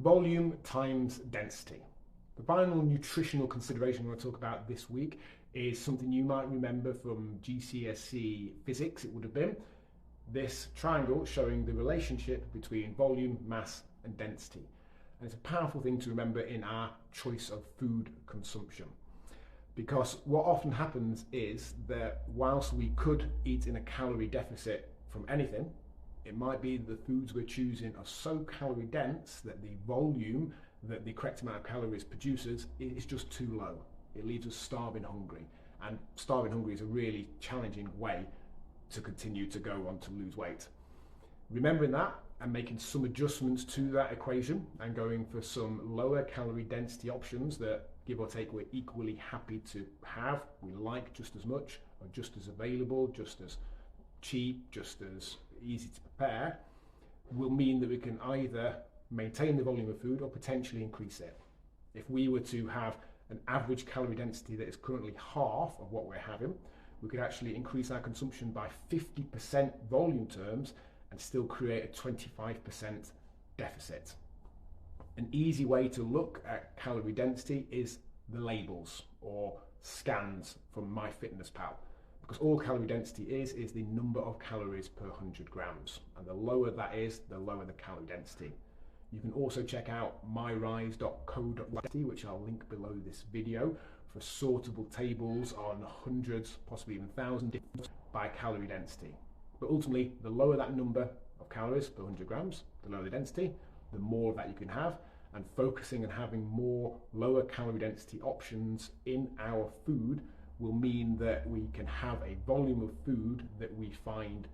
Volume times density. The final nutritional consideration I want to talk about this week is something you might remember from GCSE physics. It would have been this triangle showing the relationship between volume, mass and density. And it's a powerful thing to remember in our choice of food consumption. Because what often happens is that whilst we could eat in a calorie deficit from anything, it might be the foods we're choosing are so calorie dense that the volume that the correct amount of calories produces is just too low. It leaves us starving hungry. And starving hungry is a really challenging way to continue to go on to lose weight. Remembering that and making some adjustments to that equation and going for some lower calorie density options that, give or take, we're equally happy to have, we like just as much, or just as available, just as cheap, just as easy to prepare, will mean that we can either maintain the volume of food or potentially increase it. If we were to have an average calorie density that is currently half of what we're having, we could actually increase our consumption by 50% volume terms and still create a 25% deficit. An easy way to look at calorie density is the labels or scans from MyFitnessPal, because all calorie density is the number of calories per 100 grams, and the lower that is, the lower the calorie density. You can also check out myrise.co.uk, which I'll link below this video, for sortable tables on hundreds, possibly even thousands by calorie density. But ultimately, the lower that number of calories per 100 grams, the lower the density, the more of that you can have, and focusing on having more lower calorie density options in our food will mean that we can have a volume of food that we find